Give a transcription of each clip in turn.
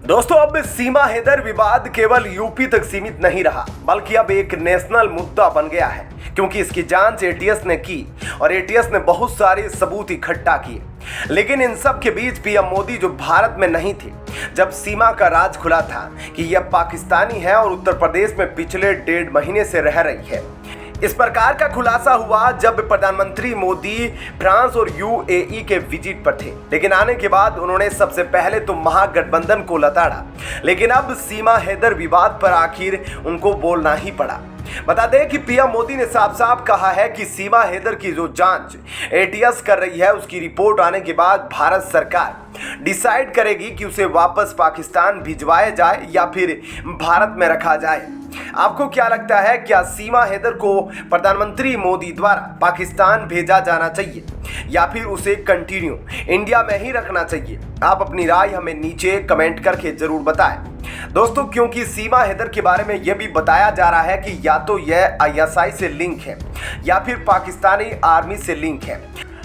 दोस्तों, अब सीमा हैदर विवाद केवल यूपी तक सीमित नहीं रहा, बल्कि अब एक नेशनल मुद्दा बन गया है, क्योंकि इसकी जांच एटीएस ने की और एटीएस ने बहुत सारे सबूत इकट्ठा किए। लेकिन इन सब के बीच पीएम मोदी जो भारत में नहीं थे जब सीमा का राज खुला था कि यह पाकिस्तानी है और उत्तर प्रदेश में पिछले 1.5 महीने से रह रही है। इस प्रकार का खुलासा हुआ जब प्रधानमंत्री मोदी फ्रांस और यूएई के विजिट पर थे, लेकिन आने के बाद उन्होंने सबसे पहले तो महागठबंधन को लताड़ा। लेकिन अब सीमा हैदर विवाद पर आखिर उनको बोलना ही पड़ा। बता दें कि पीएम मोदी ने साफ साफ कहा है कि सीमा हैदर की जो जांच एटीएस कर रही है उसकी रिपोर्ट आने के बाद भारत सरकार डिसाइड करेगी कि उसे वापस पाकिस्तान भिजवाया जाए या फिर भारत में रखा जाए। आपको क्या लगता है, क्या सीमा हैदर को प्रधानमंत्री मोदी द्वारा पाकिस्तान भेजा जाना चाहिए या फिर उसे कंटिन्यू इंडिया में ही रखना चाहिए? आप अपनी राय हमें नीचे कमेंट करके जरूर बताएं। दोस्तों, क्योंकि सीमा हैदर के बारे में यह भी बताया जा रहा है कि या तो यह आईएसआई से लिंक है या फिर पाकिस्तानी आर्मी से लिंक है,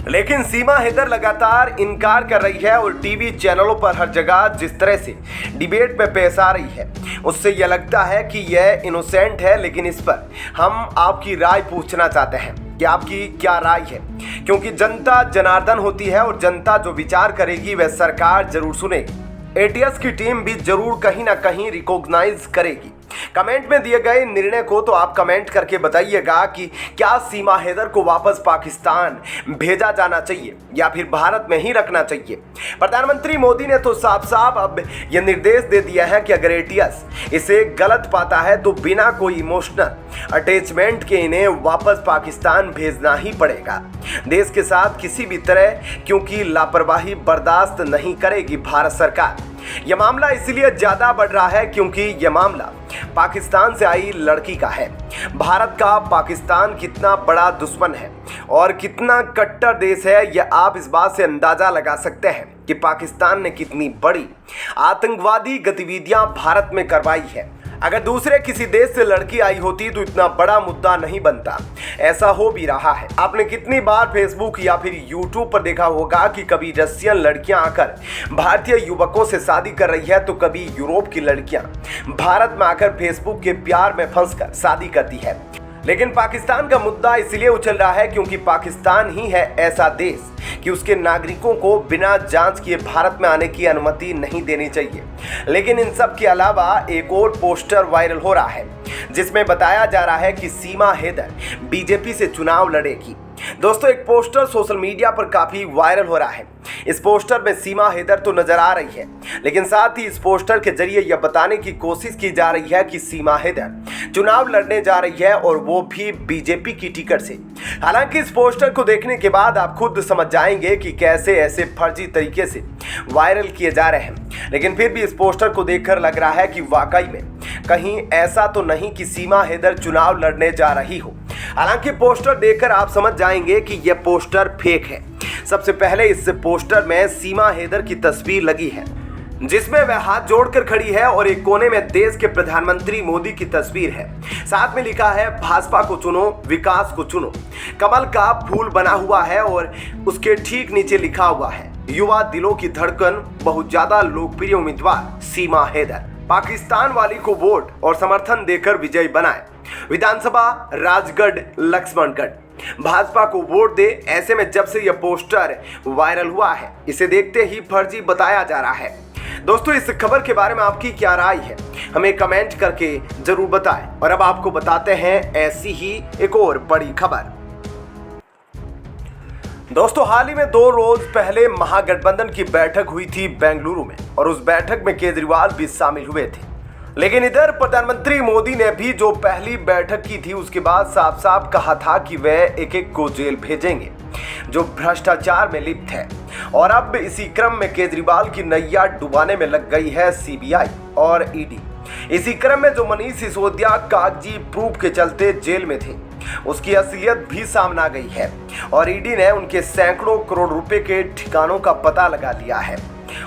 लेकिन सीमा हैदर लगातार इनकार कर रही है और टीवी चैनलों पर हर जगह जिस तरह से डिबेट में पेश आ रही है उससे यह लगता है कि यह इनोसेंट है। लेकिन इस पर हम आपकी राय पूछना चाहते हैं कि आपकी क्या राय है, क्योंकि जनता जनार्दन होती है और जनता जो विचार करेगी वह सरकार जरूर सुनेगी। एटीएस की टीम भी जरूर कहीं ना कहीं रिकॉग्नाइज करेगी। कमेंट में दिए गए निर्णय को तो आप कमेंट करके बताइएगा कि क्या सीमा हैदर को वापस पाकिस्तान भेजा जाना चाहिए या फिर भारत में ही रखना चाहिए। प्रधानमंत्री मोदी ने तो साफ साफ अब यह निर्देश दे दिया है कि अगर एटीएस इसे गलत पाता है तो बिना कोई इमोशनल अटैचमेंट के इन्हें वापस पाकिस्तान भेजना ही पड़ेगा देश के साथ किसी भी तरह, क्योंकि लापरवाही बर्दाश्त नहीं करेगी भारत सरकार। यह मामला इसलिए ज्यादा बढ़ रहा है क्योंकि यह मामला पाकिस्तान से आई लड़की का है। भारत का पाकिस्तान कितना बड़ा दुश्मन है और कितना कट्टर देश है, यह आप इस बात से अंदाजा लगा सकते हैं कि पाकिस्तान ने कितनी बड़ी आतंकवादी गतिविधियां भारत में करवाई है। अगर दूसरे किसी देश से लड़की आई होती तो इतना बड़ा मुद्दा नहीं बनता। ऐसा हो भी रहा है। आपने कितनी बार फेसबुक या फिर यूट्यूब पर देखा होगा कि कभी रशियन लड़कियां आकर भारतीय युवकों से शादी कर रही है तो कभी यूरोप की लड़कियां भारत में आकर फेसबुक के प्यार में फंसकर शादी करती है। लेकिन पाकिस्तान का मुद्दा इसलिए उछल रहा है क्योंकि पाकिस्तान ही है ऐसा देश कि उसके नागरिकों को बिना जांच किए भारत में आने की अनुमति नहीं देनी चाहिए। लेकिन इन सब के अलावा एक और पोस्टर वायरल हो रहा है जिसमें बताया जा रहा है कि सीमा हैदर बीजेपी से चुनाव लड़ेगी। दोस्तों, एक पोस्टर सोशल मीडिया पर काफी वायरल हो रहा है। इस पोस्टर में सीमा हैदर तो नजर आ रही है, लेकिन साथ ही इस पोस्टर के जरिए यह बताने की कोशिश की जा रही है कि सीमा हैदर चुनाव लड़ने जा रही है और वो भी बीजेपी की टिकट से। हालांकि इस पोस्टर को देखने के बाद आप खुद समझ जाएंगे कि कैसे ऐसे फर्जी तरीके से वायरल किए जा रहे हैं, लेकिन फिर भी इस पोस्टर को देखकर लग रहा है कि वाकई में कहीं ऐसा तो नहीं कि सीमा हैदर चुनाव लड़ने जा रही हो। हालांकि पोस्टर देखकर आप समझ जाएंगे कि यह पोस्टर फेक है। सबसे पहले इस पोस्टर में सीमा हैदर की तस्वीर लगी है जिसमें वह हाथ जोड़कर खड़ी है और एक कोने में देश के प्रधानमंत्री मोदी की तस्वीर है। साथ में लिखा है भाजपा को चुनो, विकास को चुनो। कमल का फूल बना हुआ है और उसके ठीक नीचे लिखा हुआ है युवा दिलों की धड़कन, बहुत ज्यादा लोकप्रिय उम्मीदवार सीमा हैदर, पाकिस्तान वाली को वोट और समर्थन देकर विजयी बनाए। विधानसभा राजगढ़ लक्ष्मणगढ़, भाजपा को वोट दे। ऐसे में जब से यह पोस्टर वायरल हुआ है इसे देखते ही फर्जी बताया जा रहा है। दोस्तों, इस खबर के बारे में आपकी क्या राय है हमें कमेंट करके जरूर बताएं। और अब आपको बताते हैं ऐसी ही एक और बड़ी खबर। दोस्तों, हाल ही में 2 रोज पहले महागठबंधन की बैठक हुई थी बेंगलुरु में और उस बैठक में केजरीवाल भी शामिल हुए थे। लेकिन इधर प्रधानमंत्री मोदी ने भी जो पहली बैठक की थी उसके बाद साफ साफ कहा था कि वह एक एक को जेल भेजेंगे जो भ्रष्टाचार में लिप्त है। और अब इसी क्रम में केजरीवाल की नैया डुबाने में लग गई है सीबीआई और ईडी। इसी क्रम में जो मनीष सिसोदिया कागजी प्रूफ के चलते जेल में थे उसकी असलियत भी सामने आ गई है और ईडी ने उनके सैकड़ों करोड़ रुपए के ठिकानों का पता लगा लिया है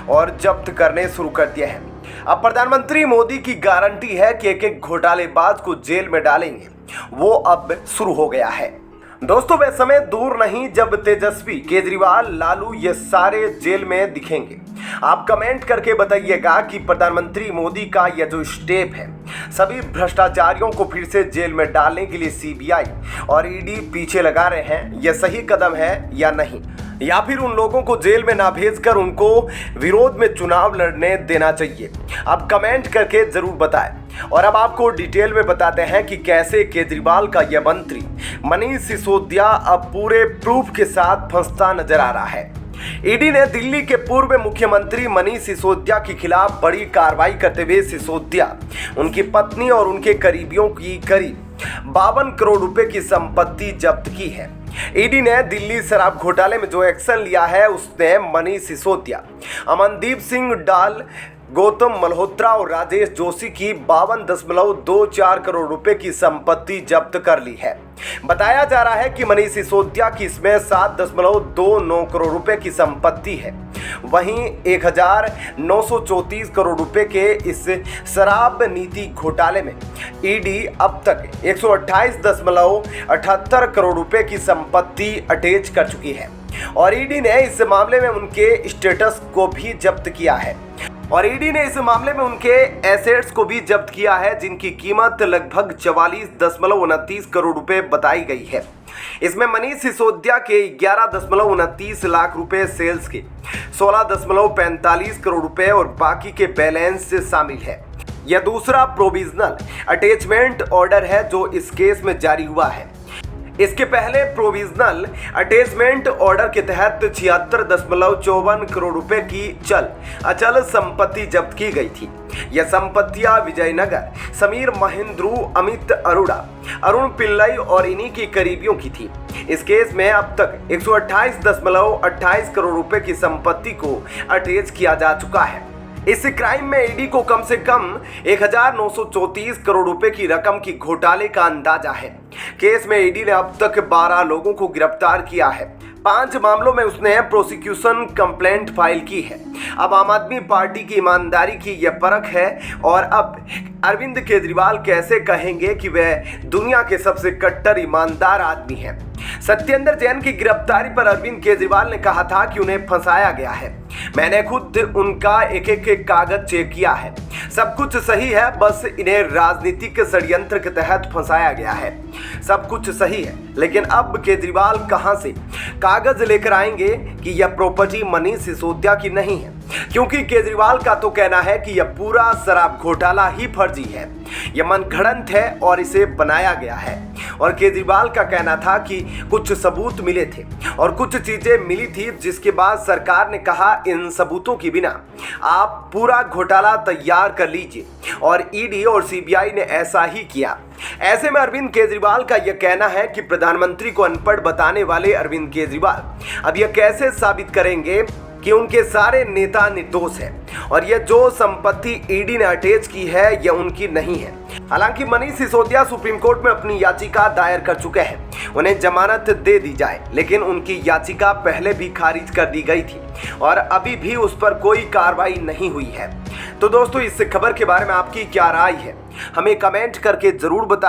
और जब्त करने शुरू कर दिए हैं। अब प्रधानमंत्री मोदी की गारंटी है कि एक एक घोटालेबाज को जेल में डालेंगे, वो अब शुरू हो गया है। दोस्तों वह समय दूर नहीं जब तेजस्वी, केजरीवाल, लालू ये सारे जेल में दिखेंगे। आप कमेंट करके बताइएगा कि प्रधानमंत्री मोदी का यह जो स्टेप है, सभी भ्रष्टाचारियों को फिर से जेल में डालने के लिए सीबीआई और ईडी पीछे लगा रहे हैं, यह सही कदम है या नहीं, या फिर उन लोगों को जेल में ना भेजकर उनको विरोध में चुनाव लड़ने देना चाहिए। आप कमेंट करके जरूर बताएं। और अब आपको डिटेल में बताते हैं कि कैसे केजरीवाल का यह मंत्री मनीष सिसोदिया अब पूरे प्रूफ के साथ फंसता नजर आ रहा है। ईडी ने दिल्ली के पूर्व मुख्यमंत्री मनीष सिसोदिया के खिलाफ बड़ी कार्रवाई करते हुए सिसोदिया, उनकी पत्नी और उनके करीबियों की करीब 52 करोड़ रुपए की संपत्ति जब्त की है। ईडी ने दिल्ली शराब घोटाले में जो एक्शन लिया है उसने मनीष सिसोदिया, अमनदीप सिंह डाल, गौतम मल्होत्रा और राजेश जोशी की 52.24 करोड़ रुपए की संपत्ति जब्त कर ली है। बताया जा रहा है कि मनीष सिसोदिया की इसमें 7.29 करोड़ रुपए की संपत्ति है। वहीं 1934 करोड़ रुपए के इस शराब नीति घोटाले में ईडी अब तक 128.78 करोड़ रुपए की संपत्ति अटैच कर चुकी है। और ईडी ने इस मामले में उनके स्टेटस को भी जब्त किया है। और ईडी ने इस मामले में उनके एसेट्स को भी जब्त किया है, जिनकी कीमत लगभग 44.29 करोड़ रुपए बताई गई है। इसमें मनीष सिसोदिया के 11.29 लाख रुपए सेल्स के 16.45 करोड़ रुपए और बाकी के बैलेंस शामिल है। यह दूसरा प्रोविजनल अटैचमेंट ऑर्डर है जो इस केस में जारी हुआ है। इसके पहले प्रोविजनल अटैचमेंट ऑर्डर के तहत 76.54 करोड़ रुपए की अचल संपत्ति जब्त की गई थी। यह संपत्तियां विजयनगर, समीर महेंद्रू, अमित अरोड़ा, अरुण पिल्लई और इन्हीं की करीबियों की थी। इस केस में अब तक 128.28 करोड़ रुपए की संपत्ति को अटैच किया जा चुका है। इस क्राइम में ईडी को कम से कम 1934 करोड़ रुपए की रकम की घोटाले का अंदाजा है। केस में ईडी ने अब तक 12 लोगों को गिरफ्तार किया है। 5 मामलों में उसने प्रोसिक्यूशन कंप्लेंट फाइल की है। अब आम आदमी पार्टी की ईमानदारी की यह परख है। और अब अरविंद केजरीवाल कैसे कहेंगे कि वह दुनिया के सबसे कट्टर ईमानदार आदमी हैं। सत्येंद्र जैन की गिरफ्तारी पर अरविंद केजरीवाल ने कहा था कि उन्हें फंसाया गया है। मैंने खुद उनका एक एक कागज चेक किया है, सब कुछ सही है, बस इन्हें राजनीतिक षड्यंत्र के तहत फंसाया गया है। सब कुछ सही है, लेकिन अब केजरीवाल कहां से कागज लेकर आएंगे कि यह प्रॉपर्टी मनीष सिसोदिया की नहीं है, क्योंकि केजरीवाल का तो कहना है कि यह पूरा शराब घोटाला ही फर्जी है, यह मनगढ़ंत है और इसे बनाया गया है। और केजरीवाल का कहना था कि कुछ सबूत मिले थे और कुछ चीजें मिली थी, जिसके बाद सरकार ने कहा इन सबूतों के बिना आप पूरा घोटाला तैयार कर लीजिए। और ईडी और सीबीआई ने ऐसा ही किया। ऐसे में अरविंद केजरीवाल का यह कहना है कि प्रधानमंत्री को अनपढ़ बताने वाले अरविंद केजरीवाल अब यह कैसे साबित करेंगे कि उनके सारे नेता निर्दोष हैं और यह जो संपत्ति ईडी ने अटैच की है यह उनकी नहीं है। हालांकि मनीष सिसोदिया सुप्रीम कोर्ट में अपनी याचिका दायर कर चुके हैं, उन्हें जमानत दे दी जाए, लेकिन उनकी याचिका पहले भी खारिज कर दी गई थी और अभी भी उस पर कोई कार्रवाई नहीं हुई है। तो दोस्तों इस खबर के बारे में आपकी क्या राय है, हमें कमेंट करके जरूर बताएं।